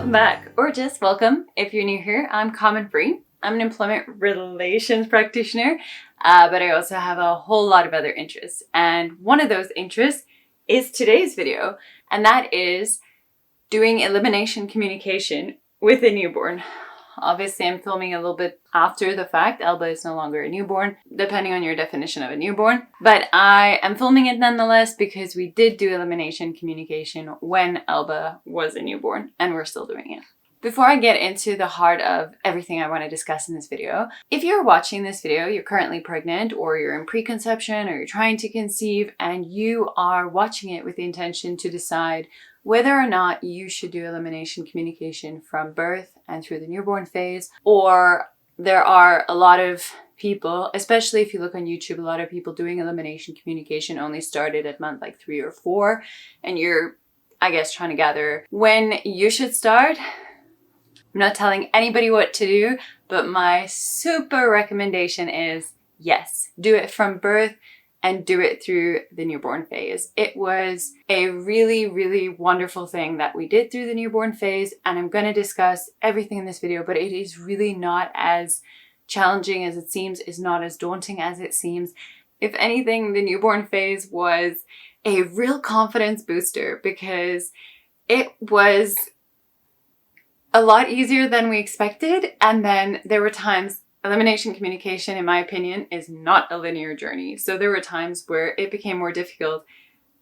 Welcome back, or just welcome if you're new here. I'm Common Free. I'm an employment relations practitioner, but I also have a whole lot of other interests. And one of those interests is today's video, and that is doing elimination communication with a newborn. Obviously, I'm filming a little bit after the fact. Elba is no longer a newborn, depending on your definition of a newborn. But I am filming it nonetheless because we did do elimination communication when Elba was a newborn, and we're still doing it. Before I get into the heart of everything I want to discuss in this video, if you're watching this video, you're currently pregnant, or you're in preconception, or you're trying to conceive, and you are watching it with the intention to decide whether or not you should do elimination communication from birth and through the newborn phase, or there are a lot of people, especially if you look on YouTube, a lot of people doing elimination communication only started at month like 3 or 4, and you're, I guess, trying to gather when you should start. I'm not telling anybody what to do, but my super recommendation is yes, do it from birth and do it through the newborn phase. It was a really, really wonderful thing that we did through the newborn phase, and I'm going to discuss everything in this video, but it is really not as challenging as it seems, is not as daunting as it seems. If anything, the newborn phase was a real confidence booster because it was a lot easier than we expected, and then there were times elimination communication, in my opinion, is not a linear journey. So there were times where it became more difficult,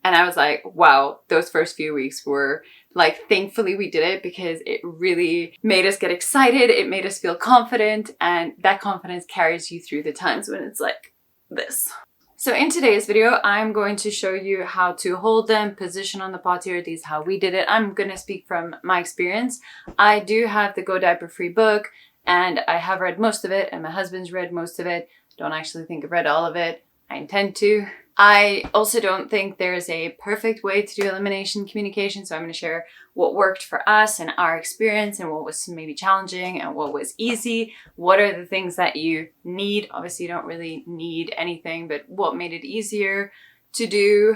and I was like, wow, those first few weeks were like, thankfully we did it because it really made us get excited, it made us feel confident, and that confidence carries you through the times when it's like this. So in today's video, I'm going to show you how to hold them, position on the potty, or at least how we did it. I'm going to speak from my experience. I do have the Go Diaper Free book, and I have read most of it, and my husband's read most of it. Don't actually think I've read all of it. I intend to. I also don't think there's a perfect way to do elimination communication, so I'm going to share what worked for us and our experience, and what was maybe challenging and what was easy. What are the things that you need? Obviously, you don't really need anything, but what made it easier to do?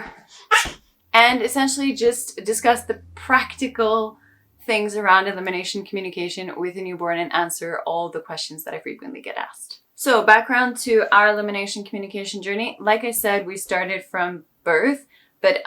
And essentially just discuss the practical things around elimination communication with a newborn and answer all the questions that I frequently get asked. So background to our elimination communication journey. Like I said, we started from birth, but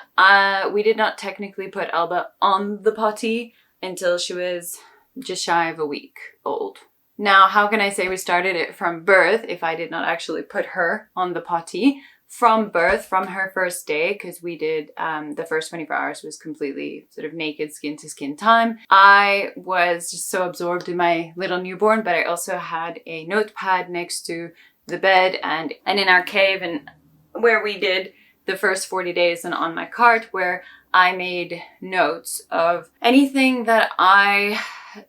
we did not technically put Elba on the potty until she was just shy of a week old. Now, how can I say we started it from birth if I did not actually put her on the potty? From birth, from her first day, because we did the first 24 hours was completely sort of naked, skin to skin time. I was just so absorbed in my little newborn, but I also had a notepad next to the bed and in our cave, and where we did the first 40 days, and on my cart where I made notes of anything that I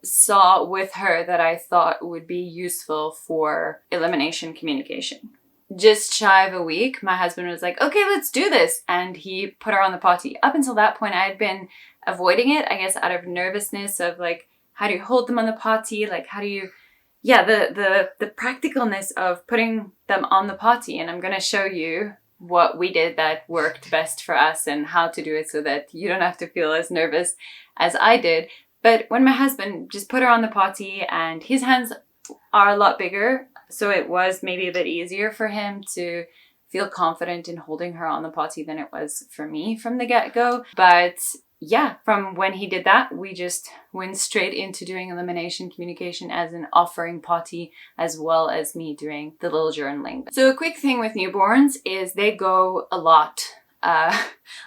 saw with her that I thought would be useful for elimination communication. Just shy of a week, my husband was like, okay, let's do this. And he put her on the potty. Up until that point, I had been avoiding it, I guess, out of nervousness of like, how do you hold them on the potty? Like, how do you, the practicalness of putting them on the potty. And I'm going to show you what we did that worked best for us and how to do it so that you don't have to feel as nervous as I did. But when my husband just put her on the potty, and his hands are a lot bigger, so it was maybe a bit easier for him to feel confident in holding her on the potty than it was for me from the get-go. But yeah, from when he did that, we just went straight into doing elimination communication as an offering potty, as well as me doing the little journaling. So a quick thing with newborns is they go a lot.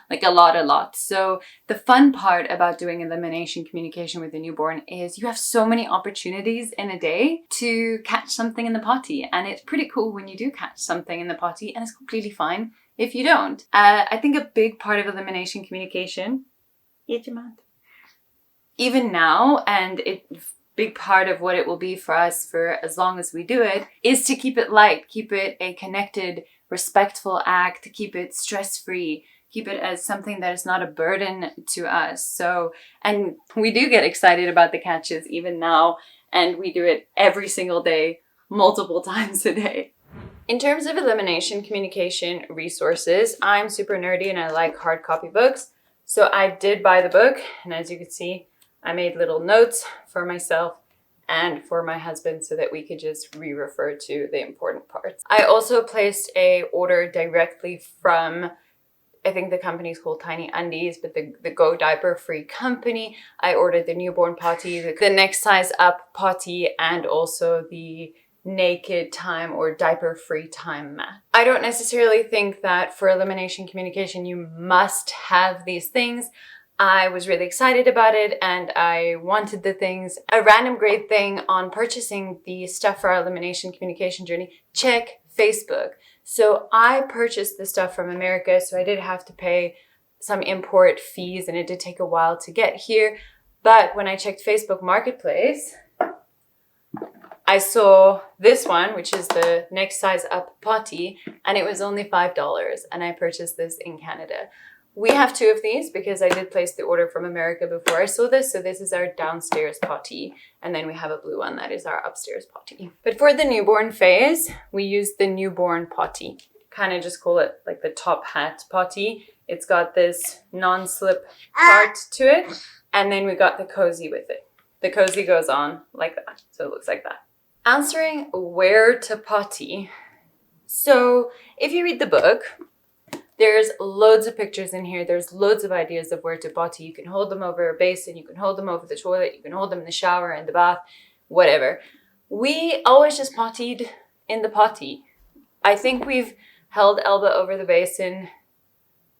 Like a lot. So the fun part about doing elimination communication with a newborn is you have so many opportunities in a day to catch something in the potty. And it's pretty cool when you do catch something in the potty, and it's completely fine if you don't. I think a big part of elimination communication, even now, and a big part of what it will be for us for as long as we do it, is to keep it light, keep it a connected, respectful act, to keep it stress-free, keep it as something that is not a burden to us. So, and we do get excited about the catches even now, and we do it every single day, multiple times a day. In terms of elimination communication resources, I'm super nerdy and I like hard copy books. So I did buy the book, and as you can see, I made little notes for myself and for my husband so that we could just re-refer to the important parts. I also placed a order directly from, I think the company's called Tiny Undies, but the Go Diaper Free company. I ordered the newborn potty, the next size up potty, and also the naked time or diaper free time mat. I don't necessarily think that for elimination communication you must have these things. I was really excited about it and I wanted the things. A random great thing on purchasing the stuff for our elimination communication journey, check Facebook. So I purchased the stuff from America, so I did have to pay some import fees and it did take a while to get here. But when I checked Facebook Marketplace, I saw this one, which is the next size up potty, and it was only $5 and I purchased this in Canada. We have 2 of these because I did place the order from America before I saw this. So this is our downstairs potty. And then we have a blue one that is our upstairs potty. But for the newborn phase, we use the newborn potty. Kind of just call it like the top hat potty. It's got this non-slip part to it. And then we got the cozy with it. The cozy goes on like that. So it looks like that. Answering where to potty. So if you read the book, there's loads of pictures in here. There's loads of ideas of where to potty. You can hold them over a basin. You can hold them over the toilet. You can hold them in the shower, in the bath, whatever. We always just pottied in the potty. I think we've held Elba over the basin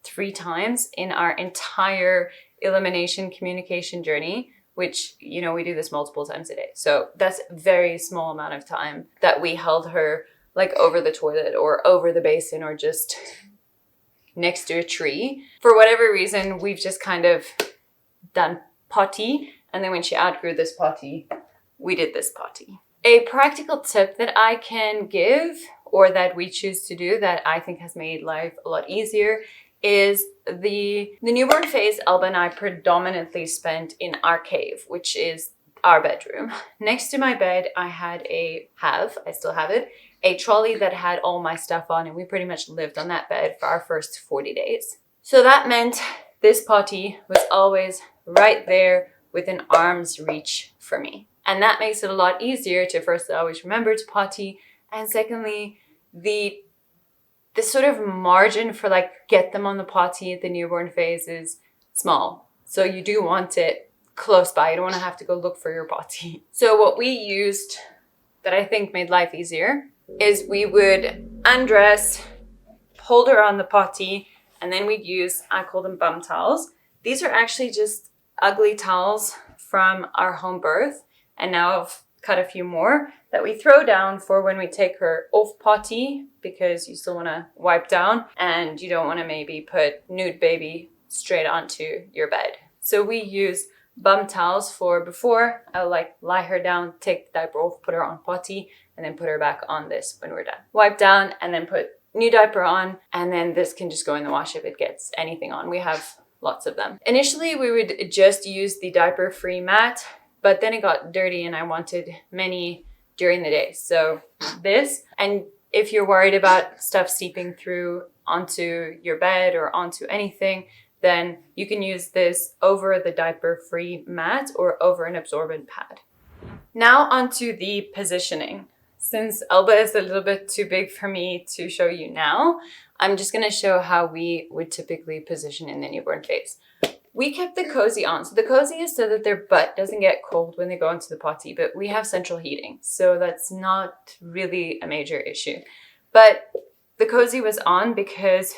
3 times in our entire elimination communication journey, which, you know, we do this multiple times a day. So that's a very small amount of time that we held her like over the toilet or over the basin or just next to a tree. For whatever reason, we've just kind of done potty. And then when she outgrew this potty, we did this potty. A practical tip that I can give, or that we choose to do, that I think has made life a lot easier, is the newborn phase Elba and I predominantly spent in our cave, which is our bedroom. Next to my bed, I still have it, a trolley that had all my stuff on, and we pretty much lived on that bed for our first 40 days. So that meant this potty was always right there within arm's reach for me. And that makes it a lot easier to first always remember to potty, and secondly, the sort of margin for like get them on the potty at the newborn phase is small. So you do want it close by. You don't want to have to go look for your potty. So what we used that I think made life easier is we would undress, hold her on the potty, and then we'd use, I call them bum towels. These are actually just ugly towels from our home birth. And now I've cut a few more that we throw down for when we take her off potty, because you still want to wipe down and you don't want to maybe put nude baby straight onto your bed. So we use bum towels for before. I'll like lie her down, take the diaper off, put her on potty, and then put her back on this when we're done. Wipe down and then put new diaper on, and then this can just go in the wash if it gets anything on. We have lots of them. Initially, we would just use the diaper-free mat, but then it got dirty and I wanted many during the day. So this, and if you're worried about stuff seeping through onto your bed or onto anything, then you can use this over the diaper-free mat or over an absorbent pad. Now onto the positioning. Since Elba is a little bit too big for me to show you now, I'm just gonna show how we would typically position in the newborn phase. We kept the cozy on. So the cozy is so that their butt doesn't get cold when they go into the potty, but we have central heating, so that's not really a major issue. But the cozy was on because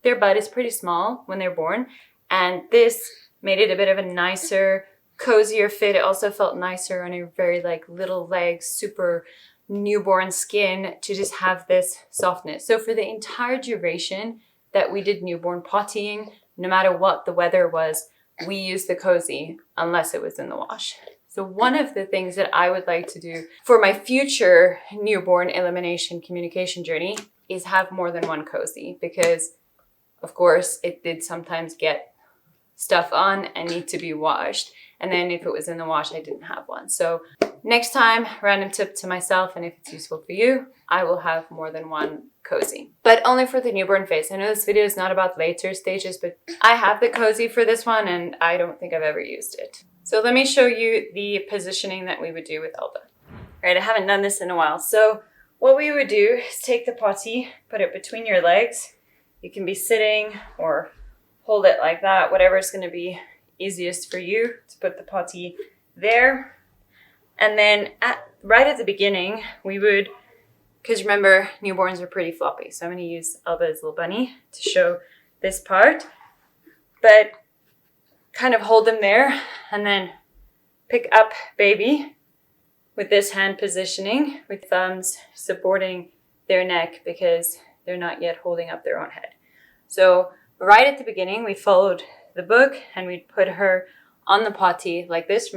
their butt is pretty small when they're born, and this made it a bit of a nicer, cozier fit. It also felt nicer on a very like little legs, super newborn skin, to just have this softness. So for the entire duration that we did newborn pottying, no matter what the weather was, we used the cozy unless it was in the wash. So one of the things that I would like to do for my future newborn elimination communication journey is have more than one cozy, because of course it did sometimes get stuff on and need to be washed. And then if it was in the wash, I didn't have one. So next time, random tip to myself, and if it's useful for you, I will have more than one cozy, but only for the newborn phase. I know this video is not about later stages, but I have the cozy for this one and I don't think I've ever used it. So let me show you the positioning that we would do with Elba. All right, I haven't done this in a while. So what we would do is take the potty, put it between your legs. You can be sitting or hold it like that, whatever is going to be easiest for you to put the potty there. And then right at the beginning, we would, because remember, newborns are pretty floppy. So I'm going to use Elba's little bunny to show this part. But kind of hold them there and then pick up baby with this hand positioning with thumbs supporting their neck because they're not yet holding up their own head. So right at the beginning, we followed the book and we'd put her on the potty like this.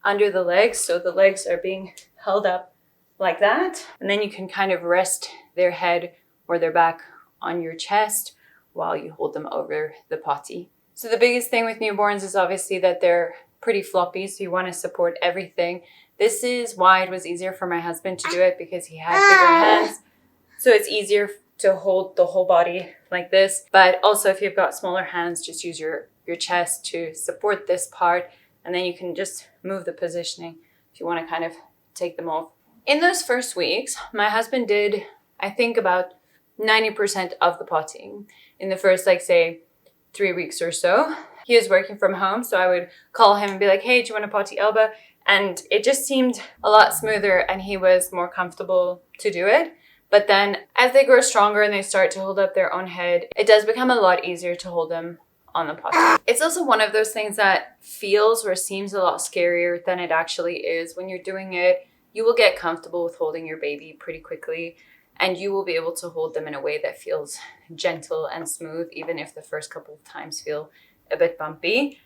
Under the legs, so the legs are being held up like that. And then you can kind of rest their head or their back on your chest while you hold them over the potty. So the biggest thing with newborns is obviously that they're pretty floppy, so you want to support everything. This is why it was easier for my husband to do it, because he had bigger hands. So it's easier to hold the whole body like this. But also if you've got smaller hands, just use your chest to support this part. And then you can just move the positioning if you want to kind of take them off. In those first weeks, my husband did, I think, about 90% of the pottying. In the first, like, say, 3 weeks or so. He was working from home, so I would call him and be like, hey, do you want to potty Elba? And it just seemed a lot smoother and he was more comfortable to do it. But then as they grow stronger and they start to hold up their own head, it does become a lot easier to hold them on the potty. It's also one of those things that feels or seems a lot scarier than it actually is. When you're doing it, you will get comfortable with holding your baby pretty quickly, and you will be able to hold them in a way that feels gentle and smooth, even if the first couple of times feel a bit bumpy.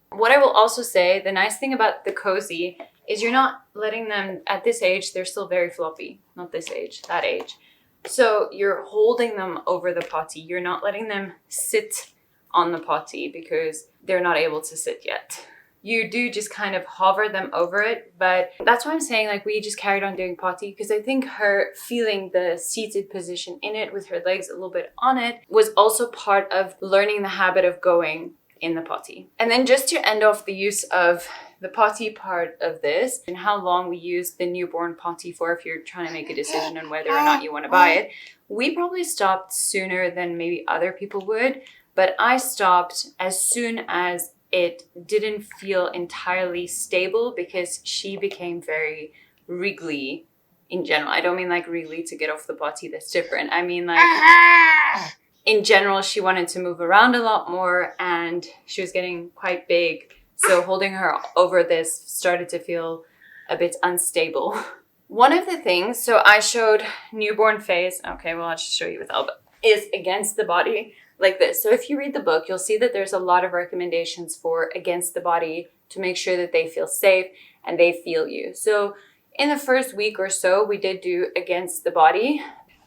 What I will also say, the nice thing about the cozy is you're not letting them, at this age, they're still very floppy. Not this age, that age. So you're holding them over the potty. You're not letting them sit on the potty because they're not able to sit yet. You do just kind of hover them over it, but that's why I'm saying, like, we just carried on doing potty, because I think her feeling the seated position in it with her legs a little bit on it was also part of learning the habit of going in the potty. And then just to end off the use of the potty part of this and how long we use the newborn potty for, if you're trying to make a decision on whether or not you want to buy it, we probably stopped sooner than maybe other people would, but I stopped as soon as it didn't feel entirely stable, because she became very wriggly in general. I don't mean like wriggly to get off the potty, that's different. I mean like in general, she wanted to move around a lot more and she was getting quite big. So holding her over this started to feel a bit unstable. One of the things, so I showed newborn phase, okay, well I'll just show you with Elba, is against the body. Like this. So if you read the book, you'll see that there's a lot of recommendations for against the body to make sure that they feel safe and they feel you. So in the first week or so, we did do against the body,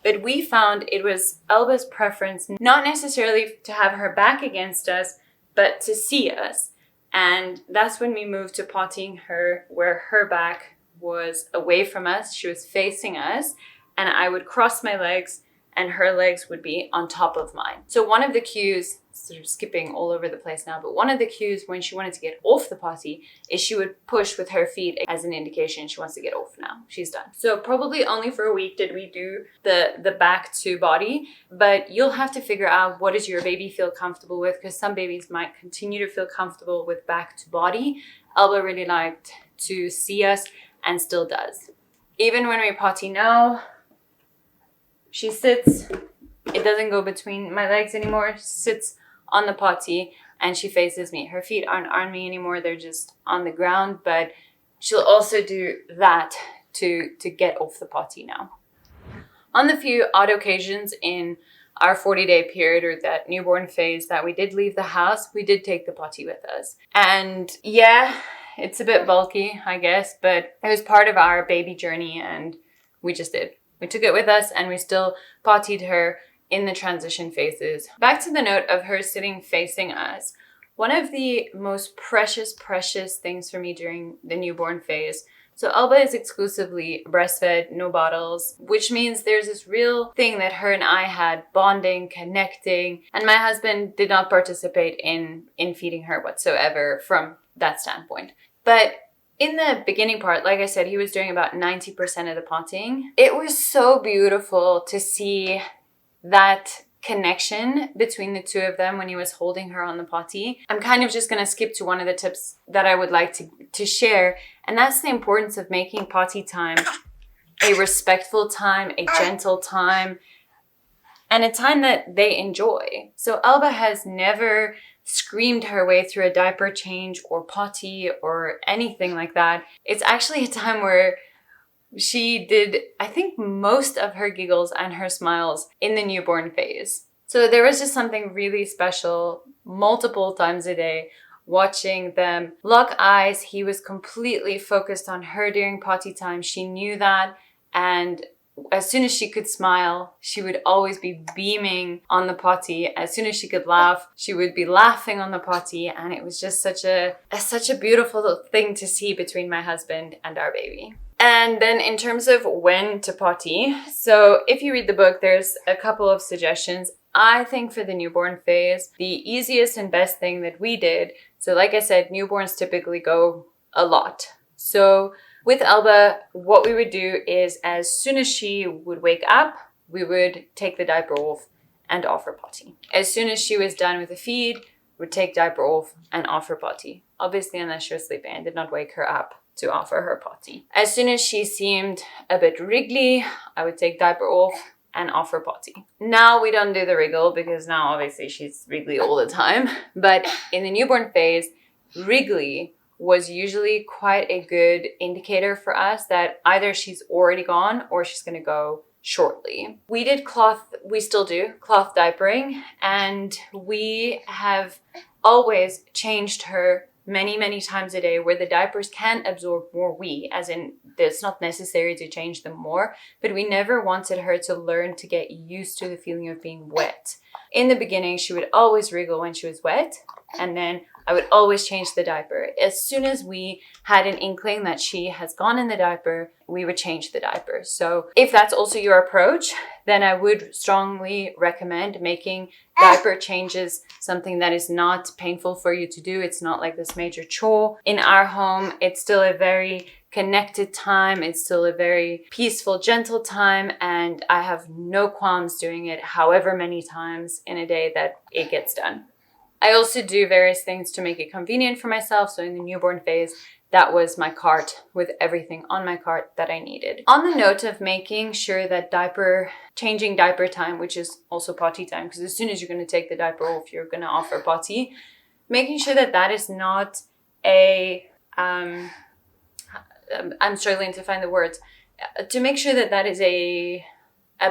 but we found it was Elba's preference not necessarily to have her back against us, but to see us. And that's when we moved to pottying her where her back was away from us. She was facing us, and I would cross my legs and her legs would be on top of mine. So one of the cues, sort of skipping all over the place now, but one of the cues when she wanted to get off the potty is she would push with her feet as an indication she wants to get off now. She's done. So probably only for a week did we do the back to body, but you'll have to figure out what does your baby feel comfortable with, because some babies might continue to feel comfortable with back to body. Elba really liked to see us and still does. Even when we potty now, she sits, it doesn't go between my legs anymore, she sits on the potty and she faces me. Her feet aren't on me anymore, they're just on the ground, but she'll also do that to get off the potty now. On the few odd occasions in our 40-day period or that newborn phase that we did leave the house, we did take the potty with us. And yeah, it's a bit bulky, I guess, but it was part of our baby journey and we just did. We took it with us and we still pottied her in the transition phases. Back to the note of her sitting facing us. One of the most precious things for me during the newborn phase So Elba is exclusively breastfed, no bottles, which means there's this real thing that her and I had, bonding, connecting, and my husband did not participate in feeding her whatsoever from that standpoint. But in the beginning part, like I said, he was doing about 90% of the pottying. It was so beautiful to see that connection between the two of them when he was holding her on the potty. I'm kind of just going to skip to one of the tips that I would like to share, and that's the importance of making potty time a respectful time, a gentle time, and a time that they enjoy. So Elba has never screamed her way through a diaper change or potty or anything like that. It's actually a time where she did, I think, most of her giggles and her smiles in the newborn phase. So there was just something really special multiple times a day watching them lock eyes. He was completely focused on her during potty time. She knew that. And as soon as she could smile, she would always be beaming on the potty. As soon as she could laugh, she would be laughing on the potty. And it was just such a beautiful thing to see between my husband and our baby. And then in terms of when to potty, so if you read the book, there's a couple of suggestions. I think for the newborn phase, the easiest and best thing that we did, so like I said, newborns typically go a lot. So with Elba, what we would do is as soon as she would wake up, we would take the diaper off and off her potty. As soon as she was done with the feed, we'd take diaper off and off her potty. Obviously, unless she was sleeping, I did not wake her up to offer her potty. As soon as she seemed a bit wriggly, I would take diaper off and off her potty. Now we don't do the wriggle because now obviously she's wriggly all the time. But in the newborn phase, wriggly was usually quite a good indicator for us that either she's already gone or she's going to go shortly. We still do cloth diapering, and we have always changed her many times a day where the diapers can absorb more wee, as in it's not necessary to change them more, but we never wanted her to learn to get used to the feeling of being wet. In the beginning, she would always wriggle when she was wet, and then I would always change the diaper. As soon as we had an inkling that she has gone in the diaper, we would change the diaper. So if that's also your approach, then I would strongly recommend making diaper changes something that is not painful for you to do. It's not like this major chore. In our home, it's still a very connected time. It's still a very peaceful, gentle time, and I have no qualms doing it however many times in a day that it gets done. I also do various things to make it convenient for myself. So in the newborn phase, that was my cart with everything on my cart that I needed. On the note of making sure that changing diaper time, which is also potty time, because as soon as you're going to take the diaper off, you're going to offer potty, making sure that that is not I'm struggling to find the words, to make sure that that is a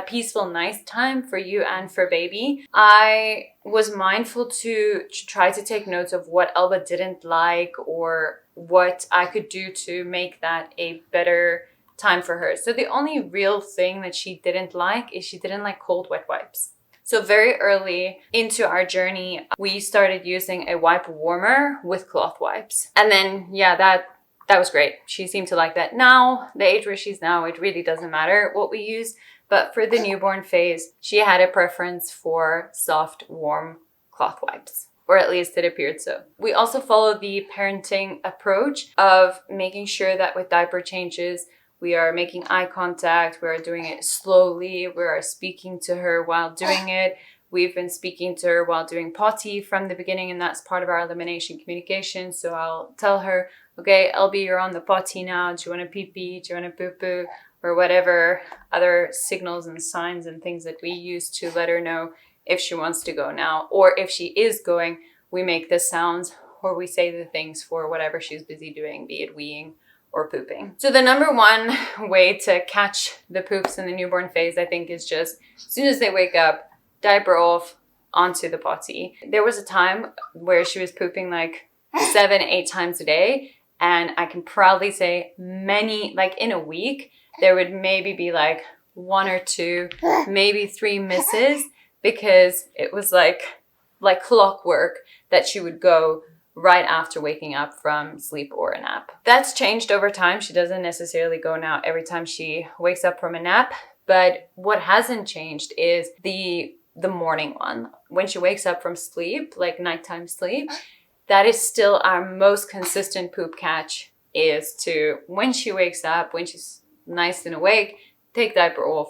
peaceful, nice time for you and for baby. I was mindful to try to take notes of what Elba didn't like or what I could do to make that a better time for her. So the only real thing that she didn't like is she didn't like cold, wet wipes. So very early into our journey, we started using a wipe warmer with cloth wipes. And then, that was great. She seemed to like that. Now, the age where she's now, it really doesn't matter what we use. But for the newborn phase, she had a preference for soft, warm cloth wipes, or at least it appeared so. We also followed the parenting approach of making sure that with diaper changes, we are making eye contact, we are doing it slowly, we are speaking to her while doing it. We've been speaking to her while doing potty from the beginning, and that's part of our elimination communication. So I'll tell her, okay, Elby, you're on the potty now. Do you want to pee-pee? Do you want to poo-poo? Or whatever other signals and signs and things that we use to let her know if she wants to go now. Or if she is going, we make the sounds or we say the things for whatever she's busy doing, be it weeing or pooping. So the number one way to catch the poops in the newborn phase, I think, is just as soon as they wake up, diaper off, onto the potty. There was a time where she was pooping like 7-8 times a day. And I can proudly say in a week, there would maybe be like 1 or 2, maybe 3 misses, because it was like clockwork that she would go right after waking up from sleep or a nap. That's changed over time. She doesn't necessarily go now every time she wakes up from a nap. But what hasn't changed is the morning one. When she wakes up from sleep, like nighttime sleep, that is still our most consistent poop catch, is to, when she wakes up, when she's nice and awake, take diaper off,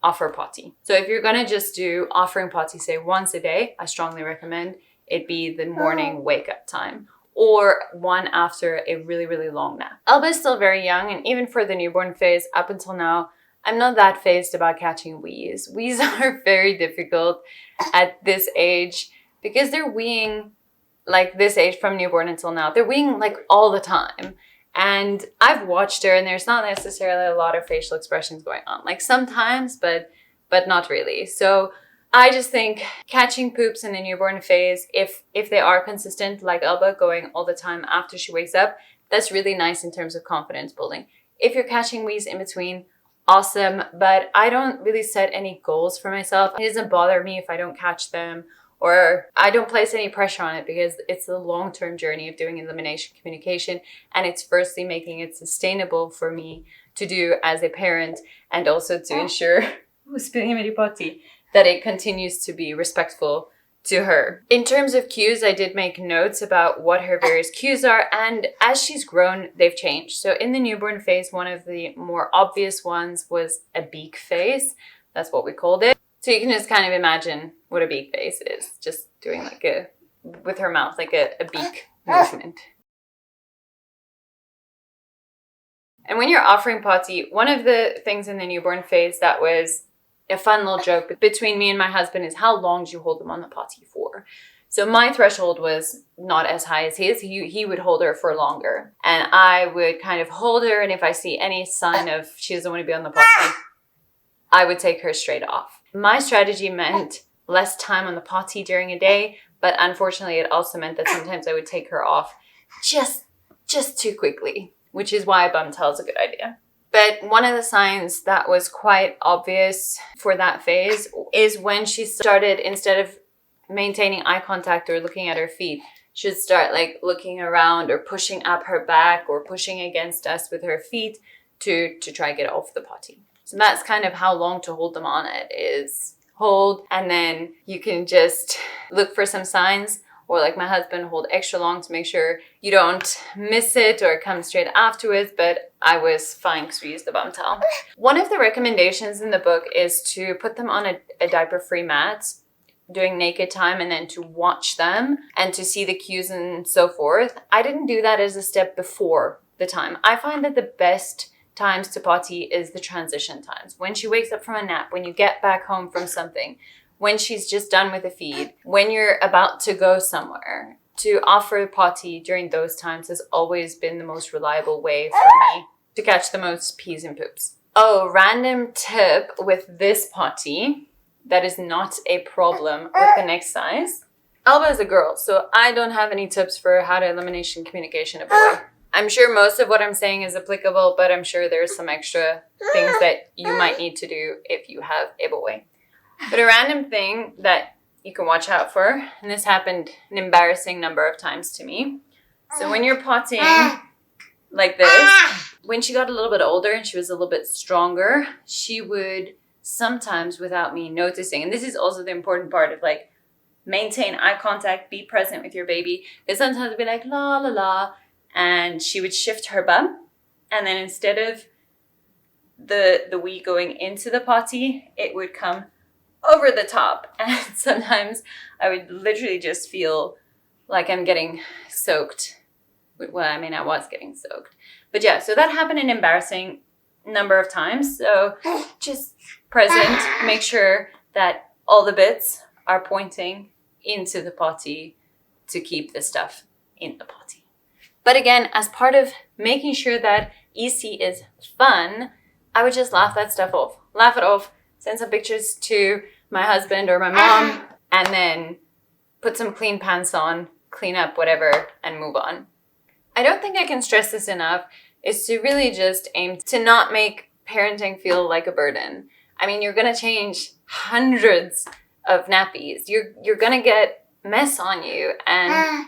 offer potty. So if you're gonna just do offering potty, say once a day, I strongly recommend it be the morning wake up time, or one after a really, really long nap. Elba is still very young, and even for the newborn phase, up until now, I'm not that phased about catching wees. Wees are very difficult at this age because they're weeing, like this age from newborn until now, they're weeing like all the time. And I've watched her, and there's not necessarily a lot of facial expressions going on. Like sometimes, but not really. So I just think catching poops in the newborn phase, if they are consistent, like Elba, going all the time after she wakes up, that's really nice in terms of confidence building. If you're catching wees in between, awesome. But I don't really set any goals for myself. It doesn't bother me if I don't catch them, or I don't place any pressure on it, because it's a long-term journey of doing elimination communication. And it's firstly making it sustainable for me to do as a parent, and also to ensure that it continues to be respectful to her. In terms of cues, I did make notes about what her various cues are, and as she's grown, they've changed. So in the newborn phase, one of the more obvious ones was a beak face. That's what we called it. So you can just kind of imagine what a beak face is, just doing like with her mouth, like a beak movement. And when you're offering potty, one of the things in the newborn phase that was a fun little joke between me and my husband is how long do you hold them on the potty for? So my threshold was not as high as his. He would hold her for longer. And I would kind of hold her, and if I see any sign of she doesn't want to be on the potty, I would take her straight off. My strategy meant less time on the potty during a day, but unfortunately it also meant that sometimes I would take her off just too quickly, which is why bum towel is a good idea. But one of the signs that was quite obvious for that phase is when she started, instead of maintaining eye contact or looking at her feet, she'd start like looking around or pushing up her back or pushing against us with her feet to try to get off the potty. So that's kind of how long to hold them on it is. Hold, and then you can just look for some signs, or like my husband, hold extra long to make sure you don't miss it or come straight afterwards. But I was fine because we used the bum towel. One of the recommendations in the book is to put them on a diaper-free mat during naked time, and then to watch them and to see the cues and so forth. I didn't do that as a step before the time. I find that the best times to potty is the transition times. When she wakes up from a nap, when you get back home from something, when she's just done with a feed, when you're about to go somewhere. To offer potty during those times has always been the most reliable way for me to catch the most pees and poops. Oh, random tip with this potty that is not a problem with the next size. Elba is a girl, so I don't have any tips for how to elimination communication a boy. I'm sure most of what I'm saying is applicable, but I'm sure there's some extra things that you might need to do if you have a boy. But a random thing that you can watch out for, and this happened an embarrassing number of times to me. So when you're pottying like this, when she got a little bit older and she was a little bit stronger, she would sometimes, without me noticing, and this is also the important part of like maintain eye contact, be present with your baby, they sometimes be like la la la, and she would shift her bum, and then instead of the wee going into the potty, it would come over the top. And sometimes I would literally just feel like I'm getting soaked. Well, I mean, I was getting soaked. But yeah, so that happened an embarrassing number of times. So just present, make sure that all the bits are pointing into the potty to keep the stuff in the potty. But again, as part of making sure that EC is fun, I would just laugh that stuff off. Laugh it off, send some pictures to my husband or my mom, and then put some clean pants on, clean up whatever, and move on. I don't think I can stress this enough, is to really just aim to not make parenting feel like a burden. I mean, you're going to change hundreds of nappies. You're going to get mess on you, and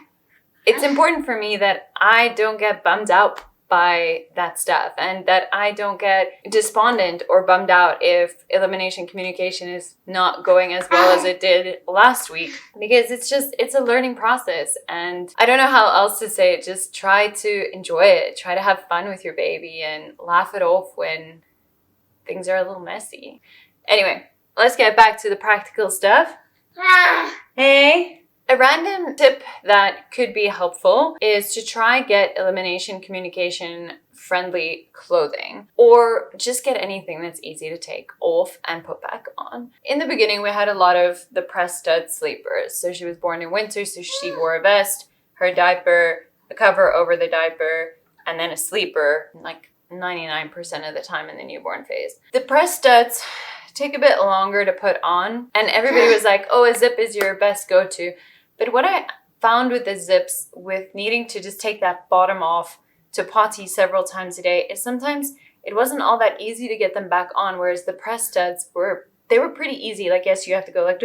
It's important for me that I don't get bummed out by that stuff and that I don't get despondent or bummed out if elimination communication is not going as well as it did last week, because it's a learning process, and I don't know how else to say it. Just try to enjoy it, try to have fun with your baby and laugh it off when things are a little messy. Anyway, let's get back to the practical stuff. Hey! A random tip that could be helpful is to try get elimination communication friendly clothing, or just get anything that's easy to take off and put back on. In the beginning, we had a lot of the press stud sleepers. So she was born in winter, so she wore a vest, her diaper, a cover over the diaper, and then a sleeper, like 99% of the time in the newborn phase. The press studs take a bit longer to put on, and everybody was like, oh, a zip is your best go-to. But what I found with the zips, with needing to just take that bottom off to potty several times a day, is sometimes it wasn't all that easy to get them back on, whereas the press studs were pretty easy. Like, yes, you have to go like,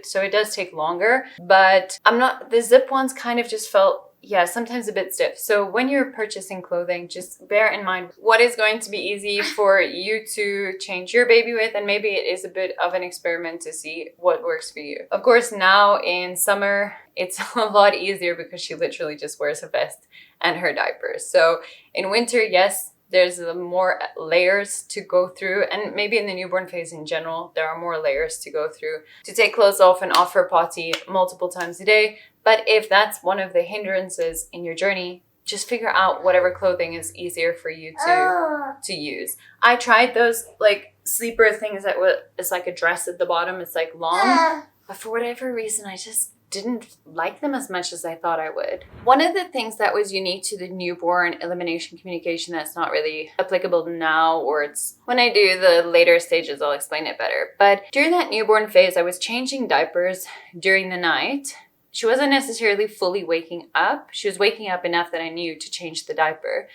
so it does take longer, but the zip ones kind of just felt, sometimes a bit stiff. So when you're purchasing clothing, just bear in mind what is going to be easy for you to change your baby with, and maybe it is a bit of an experiment to see what works for you. Of course, now in summer, it's a lot easier because she literally just wears a vest and her diapers. So in winter, yes, there's more layers to go through, and maybe in the newborn phase in general, there are more layers to go through to take clothes off and off her potty multiple times a day. But if that's one of the hindrances in your journey, just figure out whatever clothing is easier for you to use. I tried those like sleeper things that it's like a dress at the bottom. It's like long, but for whatever reason, I just didn't like them as much as I thought I would. One of the things that was unique to the newborn elimination communication that's not really applicable now, or it's when I do the later stages, I'll explain it better. But during that newborn phase, I was changing diapers during the night. She wasn't necessarily fully waking up. She was waking up enough that I knew to change the diaper.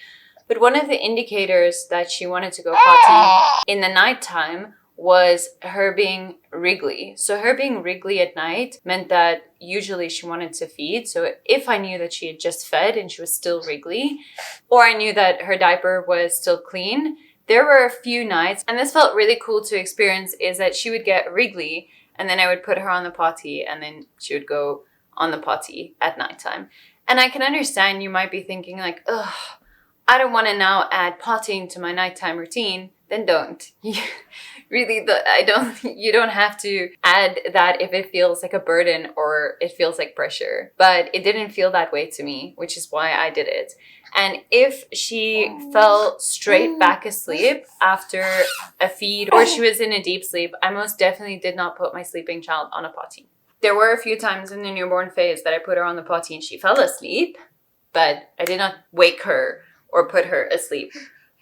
But one of the indicators that she wanted to go potty in the nighttime was her being wriggly. So her being wriggly at night meant that usually she wanted to feed. So if I knew that she had just fed and she was still wriggly, or I knew that her diaper was still clean, there were a few nights, and this felt really cool to experience, is that she would get wriggly and then I would put her on the potty and then she would go on the potty at nighttime. And I can understand you might be thinking like, ugh, I don't want to now add pottying to my nighttime routine. Then don't. You don't have to add that if it feels like a burden or it feels like pressure. But it didn't feel that way to me, which is why I did it. And if she fell straight back asleep after a feed, or she was in a deep sleep, I most definitely did not put my sleeping child on a potty. There were a few times in the newborn phase that I put her on the potty and she fell asleep, but I did not wake her or put her asleep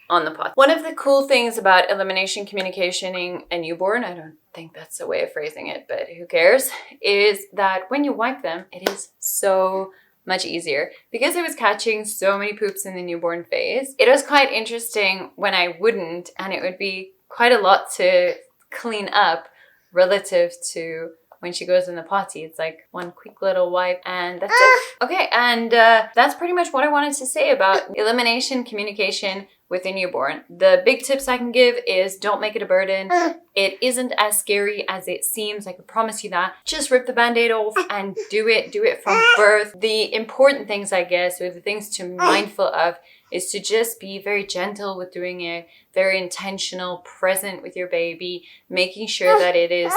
on the potty. One of the cool things about elimination communication in a newborn, I don't think that's a way of phrasing it, but who cares, is that when you wipe them, it is so much easier. Because I was catching so many poops in the newborn phase, it was quite interesting when I wouldn't, and it would be quite a lot to clean up relative to when she goes in the potty. It's like one quick little wipe and that's it. Okay, and that's pretty much what I wanted to say about elimination communication with a newborn. The big tips I can give is don't make it a burden. It isn't as scary as it seems, I can promise you that. Just rip the band-aid off and do it from birth. The important things, I guess, or the things to be mindful of, is to just be very gentle with doing it, very intentional, present with your baby, making sure that it is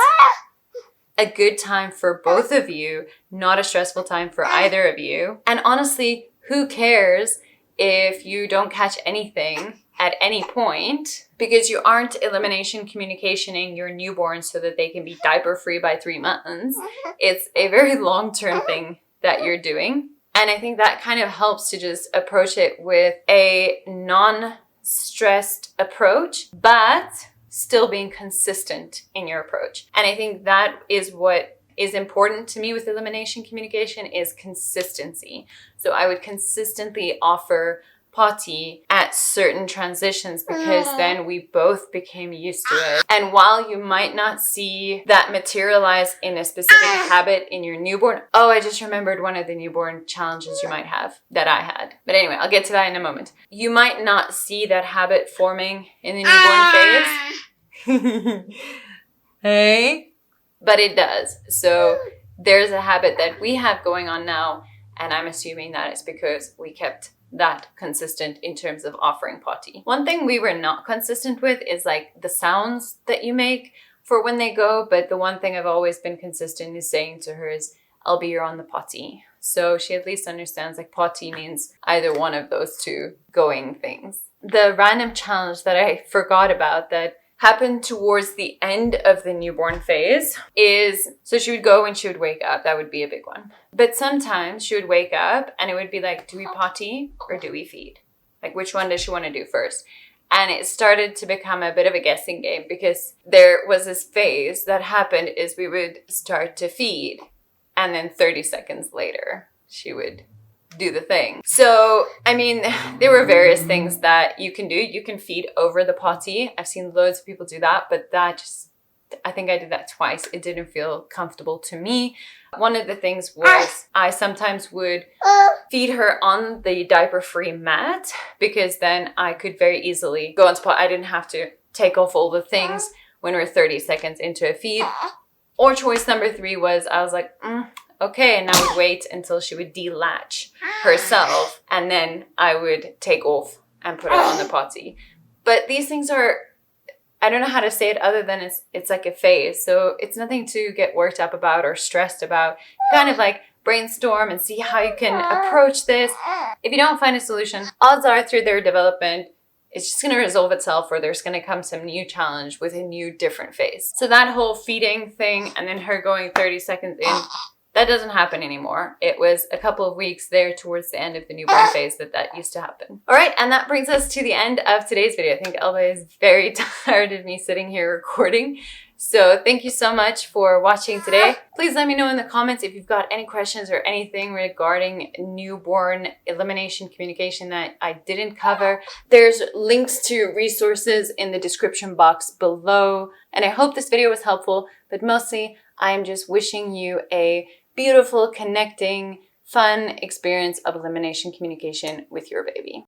a good time for both of you, not a stressful time for either of you. And honestly, who cares if you don't catch anything at any point, because you aren't elimination communicating your newborn so that they can be diaper free by 3 months. It's a very long-term thing that you're doing. And I think that kind of helps to just approach it with a non-stressed approach, but still being consistent in your approach. And I think that is what is important to me with elimination communication, is consistency. So I would consistently offer potty at certain transitions, because then we both became used to it. And while you might not see that materialize in a specific habit in your newborn, oh, I just remembered one of the newborn challenges you might have that I had. But anyway, I'll get to that in a moment. You might not see that habit forming in the newborn phase. Hey? But it does. So there's a habit that we have going on now, and I'm assuming that it's because we kept that consistent in terms of offering potty. One thing we were not consistent with is like the sounds that you make for when they go, but the one thing I've always been consistent is saying to her is, Elby, you're on the potty. So she at least understands like potty means either one of those two going things. The random challenge that I forgot about that happened towards the end of the newborn phase is, so she would go when she would wake up. That would be a big one. But sometimes she would wake up and it would be like, do we potty or do we feed? Like, which one does she want to do first? And it started to become a bit of a guessing game, because there was this phase that happened is we would start to feed, and then 30 seconds later, she would do the thing. So, I mean, there were various things that you can do. You can feed over the potty. I've seen loads of people do that, but that just, I think I did that twice. It didn't feel comfortable to me. One of the things was I sometimes would feed her on the diaper-free mat, because then I could very easily go on spot. I didn't have to take off all the things when we're 30 seconds into a feed. Or choice number 3 was I was like, okay, and I would wait until she would delatch herself, and then I would take off and put her on the potty. But these things are, I don't know how to say it other than it's like a phase. So it's nothing to get worked up about or stressed about. Kind of like brainstorm and see how you can approach this. If you don't find a solution, odds are through their development, it's just going to resolve itself, or there's going to come some new challenge with a new different phase. So that whole feeding thing and then her going 30 seconds in, that doesn't happen anymore. It was a couple of weeks there towards the end of the newborn phase that used to happen. All right, and that brings us to the end of today's video. I think Elba is very tired of me sitting here recording. So thank you so much for watching today. Please let me know in the comments if you've got any questions or anything regarding newborn elimination communication that I didn't cover. There's links to resources in the description box below. And I hope this video was helpful, but mostly I'm just wishing you a beautiful, connecting, fun experience of elimination communication with your baby.